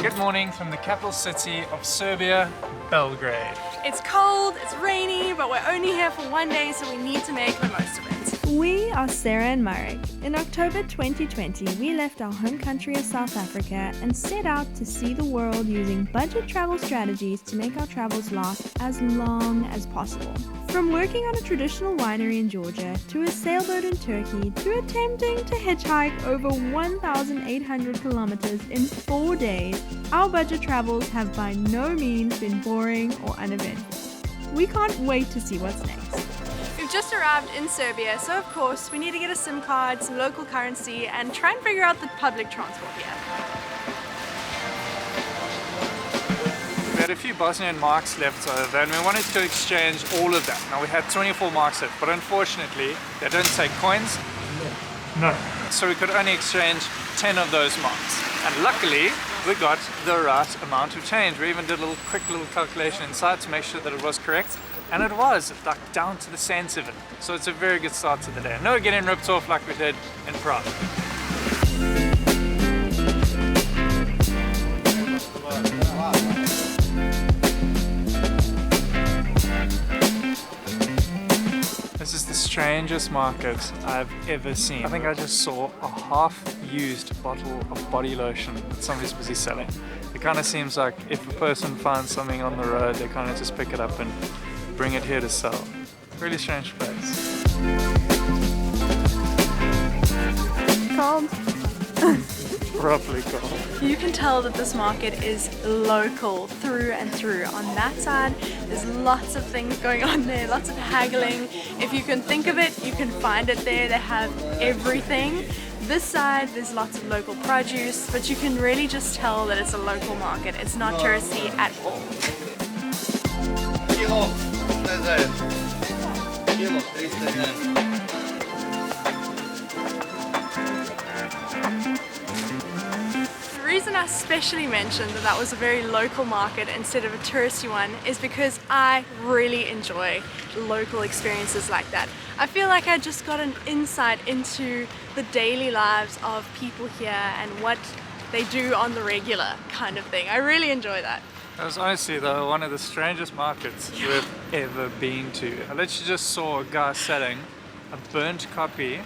Good morning from the capital city of Serbia, Belgrade. It's cold, it's rainy, but we're only here for one day, so we need to make the most of it. We are Sarah and Marek. In October 2020, we left our home country of South Africa and set out to see the world using budget travel strategies to make our travels last as long as possible. From working on a traditional winery in Georgia, to a sailboat in Turkey, to attempting to hitchhike over 1,800 kilometers in 4 days, our budget travels have by no means been boring or uneventful. We can't wait to see what's next. We've just arrived in Serbia, so of course we need to get a SIM card, some local currency, and try and figure out the public transport here. We had a few Bosnian marks left over and we wanted to exchange all of that. Now we had 24 marks left, but unfortunately they don't take coins. No. So we could only exchange 10 of those marks. And luckily we got the right amount of change. We even did a quick little calculation inside to make sure that it was correct. And it was, like, down to the cents of it. So it's a very good start to the day. No getting ripped off like we did in Prague. This is the strangest market I've ever seen. I think I just saw a half-used bottle of body lotion that somebody's busy selling. It kind of seems like if a person finds something on the road, they kind of just pick it up and bring it here to sell. Really strange place. Cold. Properly cold. You can tell that this market is local through and through. On that side, there's lots of things going on there, lots of haggling. If you can think of it, you can find it there. They have everything. This side, there's lots of local produce, but you can really just tell that it's a local market. It's not touristy at all. The reason I especially mentioned that was a very local market instead of a touristy one is because I really enjoy local experiences like that. I feel like I just got an insight into the daily lives of people here and what they do on the regular kind of thing. I really enjoy that. That was honestly though one of the strangest markets we've ever been to. I literally just saw a guy selling a burnt copy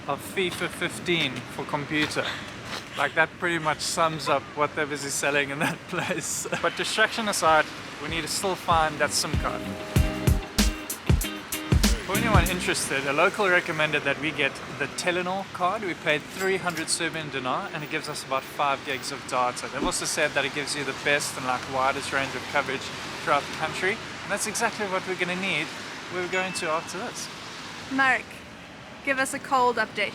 of FIFA 15 for computer. Like that pretty much sums up what they're busy selling in that place. But distraction aside, we need to still find that SIM card. For anyone interested, a local recommended that we get the Telenor card. We paid 300 Serbian dinar and it gives us about 5 gigs of data. They've also said that it gives you the best and widest range of coverage throughout the country. And that's exactly what we're going to need. We're going to after this. Marek, give us a cold update.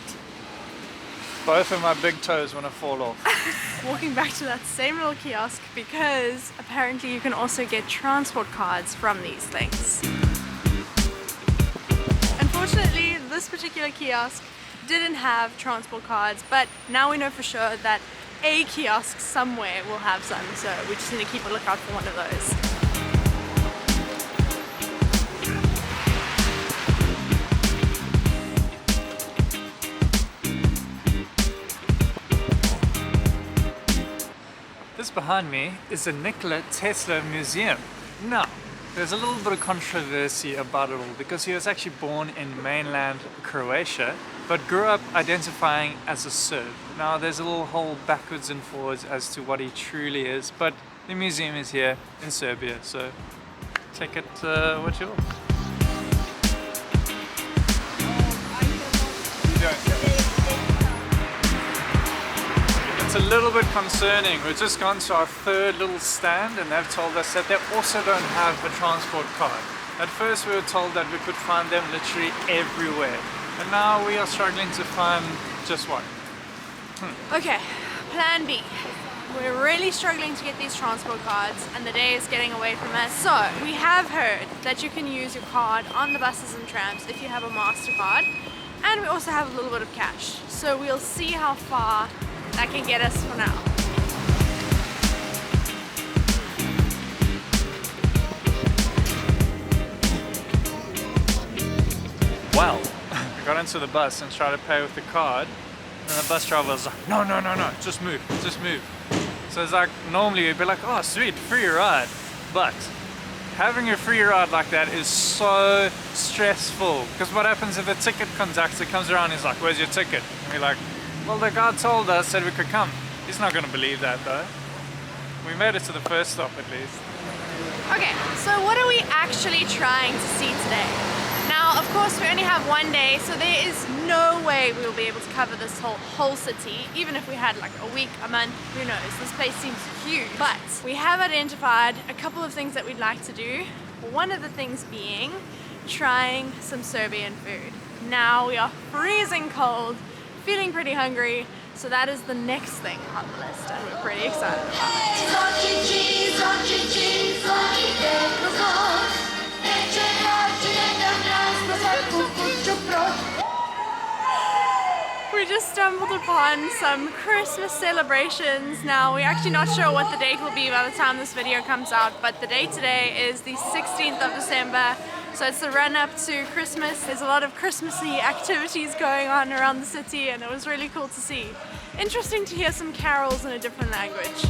Both of my big toes want to fall off. Walking back to that same little kiosk because apparently you can also get transport cards from these things. Unfortunately, this particular kiosk didn't have transport cards, but now we know for sure that a kiosk somewhere will have some, so we just need to keep a lookout for one of those. This behind me is the Nikola Tesla Museum. Now, there's a little bit of controversy about it all because he was actually born in mainland Croatia but grew up identifying as a Serb. Now there's a little whole backwards and forwards as to what he truly is, but the museum is here in Serbia, so take it what you will. It's a little bit concerning. We've just gone to our third little stand and they've told us that they also don't have a transport card. At first we were told that we could find them literally everywhere. And now we are struggling to find just one. Okay, plan B. We're really struggling to get these transport cards and the day is getting away from us. So we have heard that you can use your card on the buses and trams if you have a MasterCard. And we also have a little bit of cash. So we'll see how far that can get us for now. Well, we got into the bus and tried to pay with the card, and the bus driver was like, no, just move. So it's like, normally you'd be like, oh sweet, free ride. But having a free ride like that is so stressful. Because what happens if the ticket conductor comes around and he's like, where's your ticket? And we're like, well, the guy told us, said we could come. He's not going to believe that though. We made it to the first stop at least. Okay, so what are we actually trying to see today? Now, of course, we only have one day, so there is no way we will be able to cover this whole city, even if we had like a week, a month, who knows. This place seems huge. But we have identified a couple of things that we'd like to do. One of the things being trying some Serbian food. Now we are freezing cold, feeling pretty hungry, so that is the next thing on the list, and we're pretty excited about it. We just stumbled upon some Christmas celebrations. Now, we're actually not sure what the date will be by the time this video comes out, but the date today is the 16th of December. So it's the run up to Christmas. There's a lot of Christmassy activities going on around the city, and it was really cool to see. Interesting to hear some carols in a different language.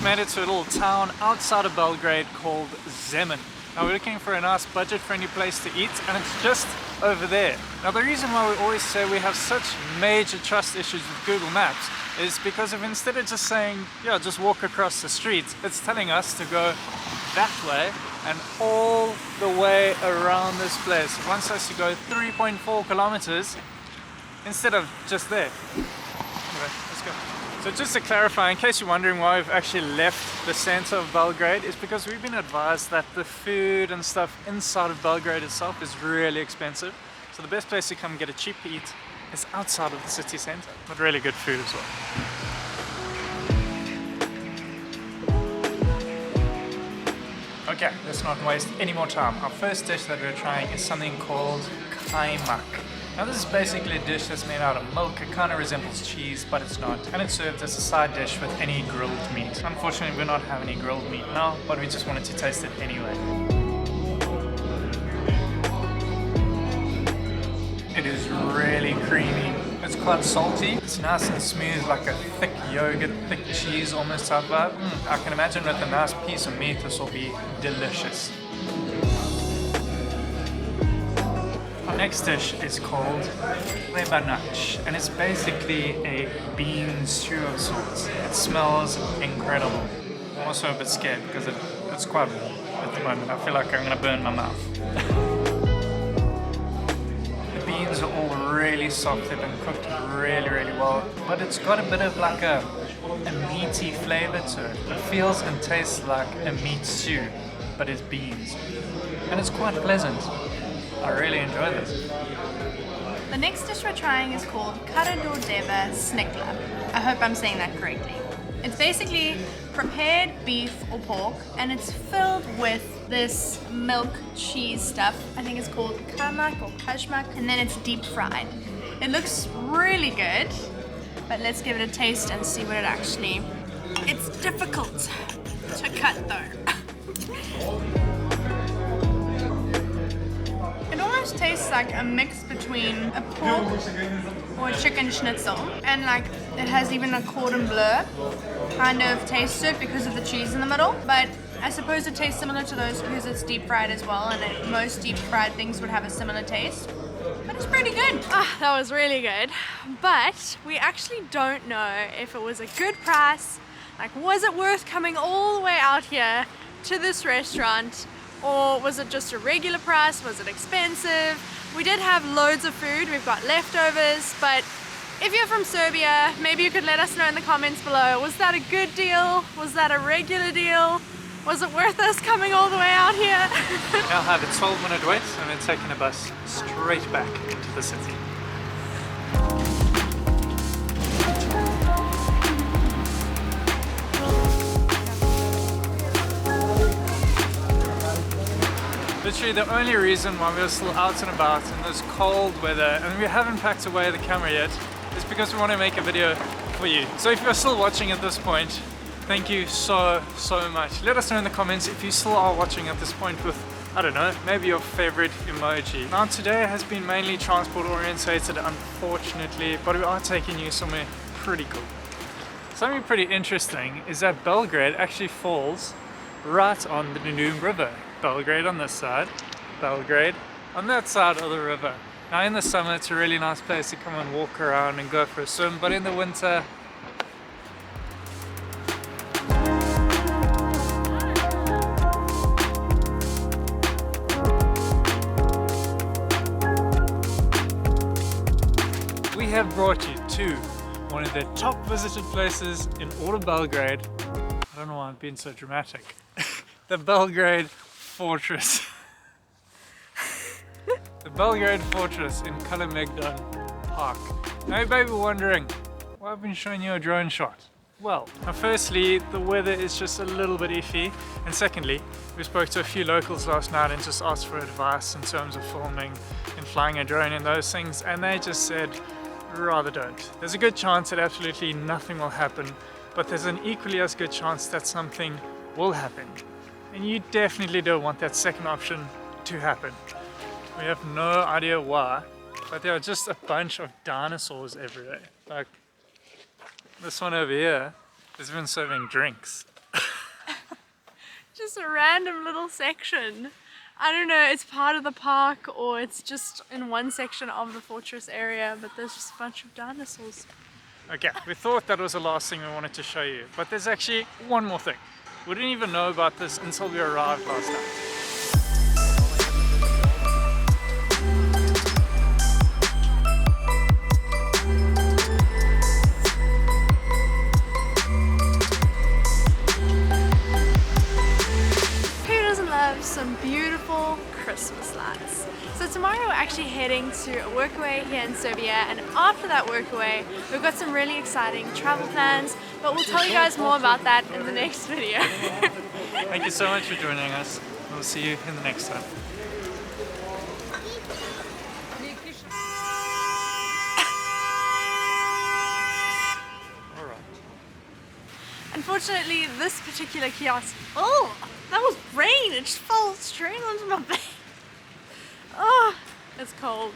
Made it to a little town outside of Belgrade called Zemun. Now we're looking for a nice budget-friendly place to eat, and it's just over there. Now the reason why we always say we have such major trust issues with Google Maps is because if instead of just saying, yeah, just walk across the street, it's telling us to go that way and all the way around this place. It wants us to go 3.4 kilometers instead of just there. Anyway, let's go. So just to clarify, in case you're wondering why we've actually left the center of Belgrade, is because we've been advised that the food and stuff inside of Belgrade itself is really expensive. So the best place to come get a cheap eat is outside of the city center, but really good food as well. Okay, let's not waste any more time. Our first dish that we're trying is something called kaimak. Now this is basically a dish that's made out of milk. It kind of resembles cheese, but it's not. And it's served as a side dish with any grilled meat. Unfortunately, we're not having any grilled meat now, but we just wanted to taste it anyway. It is really creamy. It's quite salty. It's nice and smooth, like a thick yogurt, thick cheese almost type vibe. I can imagine with a nice piece of meat, this will be delicious. Our next dish is called lebanach, and it's basically a bean stew of sorts. It smells incredible. I'm also a bit scared because it's quite warm at the moment. I feel like I'm gonna burn my mouth. The beans are all really soft. They've been cooked really, really well, but it's got a bit of like a meaty flavor to it. It feels and tastes like a meat stew, but it's beans, and it's quite pleasant. I really enjoy this. The next dish we're trying is called karadordeva snikla. I hope I'm saying that correctly. It's basically prepared beef or pork, and it's filled with this milk cheese stuff. I think it's called kaimak or kajmak, and then it's deep fried. It looks really good, but let's give it a taste and see what it actually... It's difficult to cut though. It almost tastes like a mix between a pork or a chicken schnitzel, and like it has even a cordon bleu kind of taste to it because of the cheese in the middle, but I suppose it tastes similar to those because it's deep fried as well, and most deep fried things would have a similar taste, but it's pretty good. Ah, that was really good, but we actually don't know if it was a good price. Like, was it worth coming all the way out here to this restaurant? Or was it just a regular price? Was it expensive? We did have loads of food, we've got leftovers, but if you're from Serbia, maybe you could let us know in the comments below. Was that a good deal? Was that a regular deal? Was it worth us coming all the way out here? Now have a 12-minute wait and then taking a bus straight back into the city. literally the only reason why we're still out and about in this cold weather and we haven't packed away the camera yet is because we want to make a video for you. So if you're still watching at this point, thank you so much. Let us know in the comments if you still are watching at this point with, I don't know, maybe your favorite emoji. Now today has been mainly transport orientated, unfortunately, but we are taking you somewhere pretty cool. Something pretty interesting is that Belgrade actually falls right on the Danube River. Belgrade on this side, Belgrade on that side of the river. Now in the summer it's a really nice place to come and walk around and go for a swim, but in the winter we have brought you to one of the top visited places in all of Belgrade. I don't know why I'm being so dramatic. The Belgrade Fortress. The Belgrade Fortress in Kalemegdan Park. Now you may be wondering, why have I been showing you a drone shot? Well, now firstly, the weather is just a little bit iffy, and secondly, we spoke to a few locals last night and just asked for advice in terms of filming and flying a drone and those things, and they just said, rather don't. There's a good chance that absolutely nothing will happen, but there's an equally as good chance that something will happen. And you definitely don't want that second option to happen. We have no idea why, but there are just a bunch of dinosaurs everywhere. Like this one over here has been serving drinks. Just a random little section. I don't know, it's part of the park or it's just in one section of the fortress area, but there's just a bunch of dinosaurs. Okay, we thought that was the last thing we wanted to show you, but there's actually one more thing. We didn't even know about this until we arrived last night. Some beautiful Christmas lights. So tomorrow we're actually heading to a Workaway here in Serbia, and after that Workaway we've got some really exciting travel plans, but we'll tell you guys more about that in the next video. Thank you so much for joining us. We'll see you in the next one. Alright. Unfortunately, this particular kiosk, oh, that was rain, it just fell straight onto my bed. Oh, it's cold.